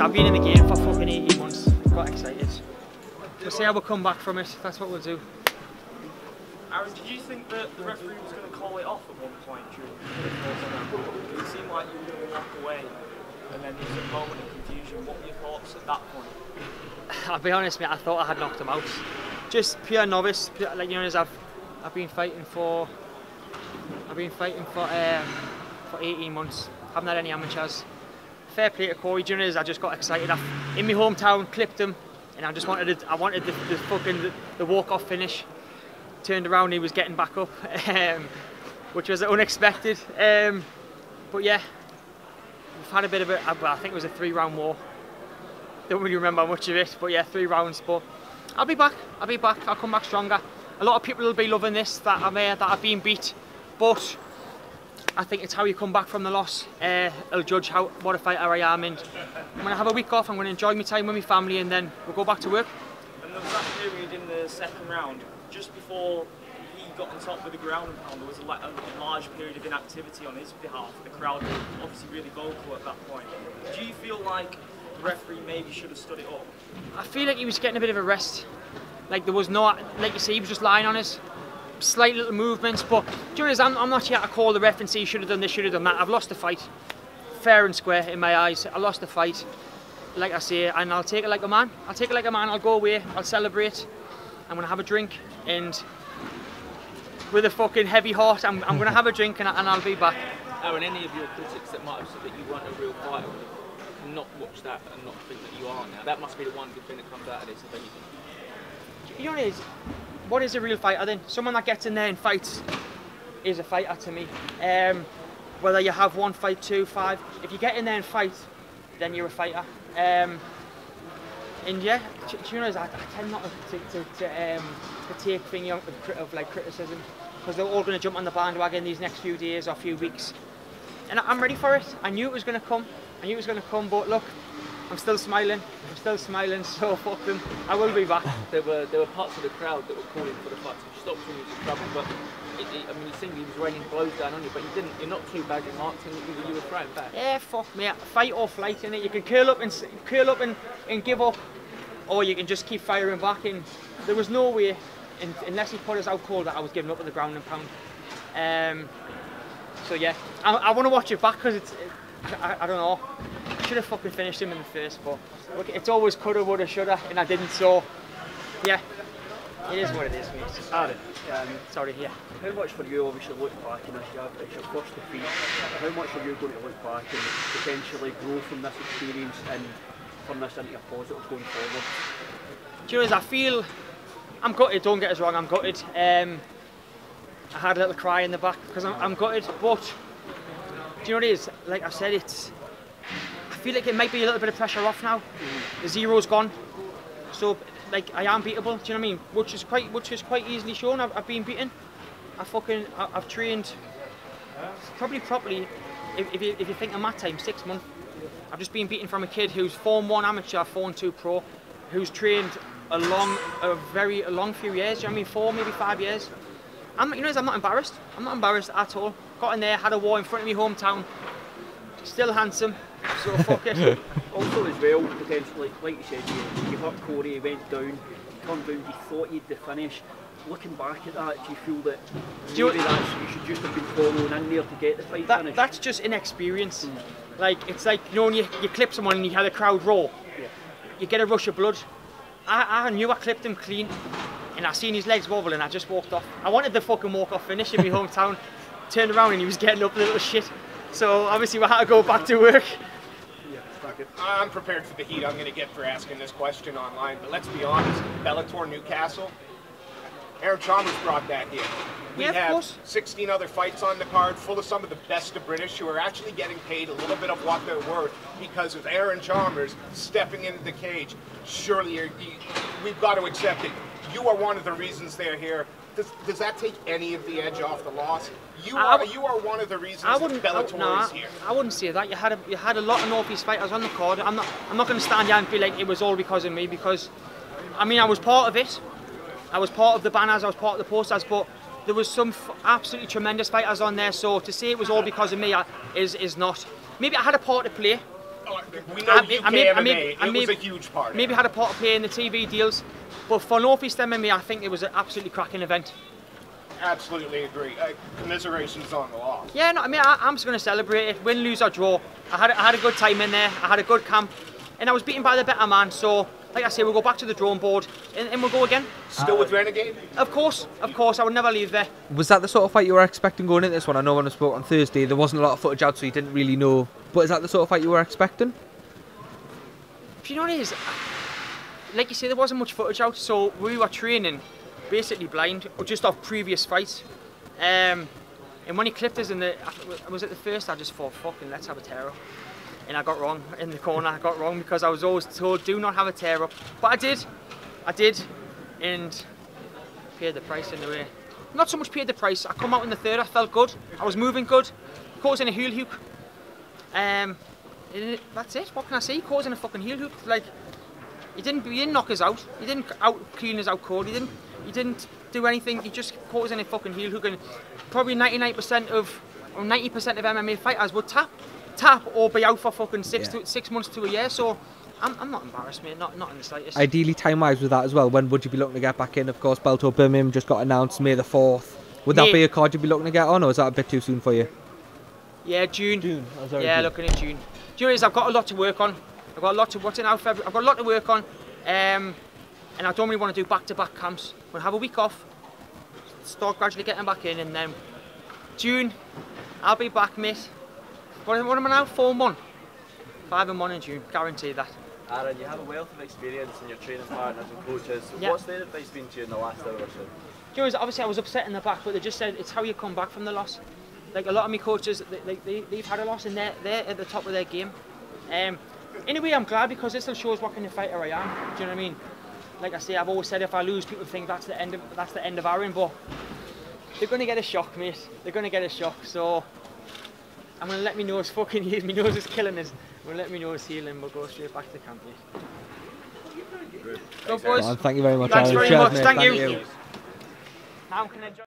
I've been in the game for fucking 18 months. Got excited. We'll see how we'll come back from it. That's what we'll do. Aaron, did you think that the referee was going to call it off at one point during the first? It seemed like you were going to walk away, and then there was a moment of confusion. What were your thoughts at that point? I'll be honest, mate. I thought I had knocked him out. Just pure novice. Like, you know, as I've been fighting for 18 months. Haven't had any amateurs. Fair play to Corey. You know, I just got excited. In my hometown, clipped him, and I just wanted the walk-off finish. Turned around, he was getting back up, which was unexpected. But yeah, we've had a bit of a, well, I think it was a 3-round war. Don't really remember much of it, but yeah, 3 rounds. But I'll be back. I'll come back stronger. A lot of people will be loving this, that I've been beat, but I think it's how you come back from the loss. I'll judge what a fighter I am, and I'm going to have a week off. I'm going to enjoy my time with my family, and then we'll go back to work. And there was that period in the second round, just before he got on top with the ground and pound, there was a large period of inactivity on his behalf. The crowd was obviously really vocal at that point. Do you feel like the referee maybe should have stood it up? I feel like he was getting a bit of a rest. Like there was no, like you say, he was just lying on us. Slight little movements, but do you know, I'm not here to call the ref and say he should have done this, should have done that. I've lost the fight, fair and square in my eyes. I lost the fight, like I say, and I'll take it like a man. I'll take it like a man. I'll go away. I'll celebrate. I'm gonna have a drink, and with a fucking heavy heart, I'm gonna have a drink, and I'll be back. Aaron, any of your critics that might have said that you weren't a real fighter would not watch that and not think that you are now. That must be the one good thing that comes out of this, if anything. You know what is a real fighter then? Someone that gets in there and fights is a fighter to me. Whether you have 1 fight, 2, 5, if you get in there and fight, then you're a fighter. And yeah, you know, I tend not to take things out of like criticism, because they're all going to jump on the bandwagon these next few days or few weeks, and I'm ready for it. I knew it was going to come. But look, I'm still smiling, so fuck them. I will be back. There were parts of the crowd that were calling for the fight to stop when you was in trouble, but I mean, you seemed he was raining blows down on you, but you didn't. You're not too badly marked, and you were throwing back. Yeah, fuck me. Fight or flight, innit? You can curl up and give up, or you can just keep firing back. And there was no way, unless he put us out cold, that I was giving up at the ground and pound. So yeah, I want to watch it back, because I don't know. I should have fucking finished him in the first, but look, it's always coulda, woulda, shoulda, and I didn't. So yeah, it is what it is, mate. Aaron, sorry, yeah. how much for you obviously look back in this year, it's your first defeat, how much are you going to look back and potentially grow from this experience and turn this into a positive going forward? Do you know, I feel, I'm gutted, don't get us wrong, I'm gutted. I had a little cry in the back because I'm gutted, but do you know what it is? Like I've said, I feel like it might be a little bit of pressure off now. The zero's gone, so like I am beatable. Do you know what I mean? Which is quite easily shown. I've been beaten. I've trained probably properly. If you think of my time, 6 months. I've just been beaten from a kid who's Form 1 amateur, Form 2 pro, who's trained a very long few years. Do you know what I mean? 4, maybe 5 years. I'm not embarrassed. I'm not embarrassed at all. Got in there, had a war in front of my hometown. Still handsome, so fuck it. Also as well, potentially, like you said, you hurt Corey, he went down, turned round, you thought you'd the finish. Looking back at that, do you feel that maybe you should just have been following in there to get the fight finished? That's just inexperience. Like, it's like, you know, when you clip someone and you have the crowd roar, you get a rush of blood. I knew I clipped him clean, and I seen his legs wobble and I just walked off. I wanted the fucking walk-off finish in my hometown. Turned around and he was getting up a little shit. So obviously we had to go back to work. I'm prepared for the heat I'm going to get for asking this question online, but let's be honest, Bellator Newcastle, Aaron Chalmers brought that here. We have 16 other fights on the card, full of some of the best of British who are actually getting paid a little bit of what they're worth because of Aaron Chalmers stepping into the cage. Surely we've got to accept it. You are one of the reasons they're here. Does that take any of the edge off the loss? You are one of the reasons that Bellator is here. I wouldn't say that. You had a lot of North-East fighters on the card. I'm not going to stand here and feel like it was all because of me, because I mean I was part of it. I was part of the banners, I was part of the posters, but there was some absolutely tremendous fighters on there. So to say it was all because of me is not. Maybe I had a part to play. We know UK MMA, it was a huge part. Maybe had a part to play in the TV deals, but for Northeast MMA, I think it was an absolutely cracking event. Absolutely agree. Commiserations on the loss. Yeah, no, I mean, I'm just going to celebrate it. Win, lose or draw. I had a good time in there. I had a good camp, and I was beaten by the better man. So, like I say, we'll go back to the drawing board, and we'll go again. Still with Renegade? Of course. I would never leave there. Was that the sort of fight you were expecting going into this one? I know when I spoke on Thursday, there wasn't a lot of footage out, so you didn't really know. But is that the sort of fight you were expecting? You know what it is? Like you say, there wasn't much footage out, so we were training basically blind, just off previous fights. And when he clipped us was it the first, I just thought, fucking let's have a tear up. And I got wrong in the corner. I got wrong because I was always told do not have a tear up. But I did, and paid the price in a way. Not so much paid the price. I come out in the third. I felt good. I was moving good. Causing a heel hook. That's it. What can I say? Causing a fucking heel hook. Like he didn't knock us out. He didn't clean us out cold. He didn't do anything. He just causing a fucking heel hook. And probably 99% of or 90% of MMA fighters would tap or be out for fucking 6 months to a year. So I'm not embarrassed, mate. Not in the slightest. Ideally, time-wise with that as well. When would you be looking to get back in? Of course, Bellator Birmingham just got announced May the 4th. Would that be a card you'd be looking to get on, or is that a bit too soon for you? Yeah, June. Yeah, looking at June. June is I've got a lot to work on. I've got a lot to February. I've got a lot to work on, and I don't really want to do back-to-back camps. We'll have a week off, start gradually getting back in, and then June I'll be back, mate. What am I now? 4-1. 5-1 in June, guarantee that. Aaron, you have a wealth of experience in your training partners and coaches. Yeah. What's their advice been to you in the last hour or so? You know, obviously I was upset in the back, but they just said it's how you come back from the loss. Like a lot of my coaches, they've had a loss and they're at the top of their game. Anyway, I'm glad because this still shows what kind of fighter I am. Do you know what I mean? Like I say, I've always said if I lose, people think that's the end of Aaron, but they're going to get a shock, mate. They're going to get a shock. So I'm going to let me know his fucking heals. My nose is killing us. I'm going to let me know his healing. We'll go straight back to camp, mate. Go, boys. Thank you very much. Thanks Aaron. very Cheers, much. mate. Thank you. Now can I enjoy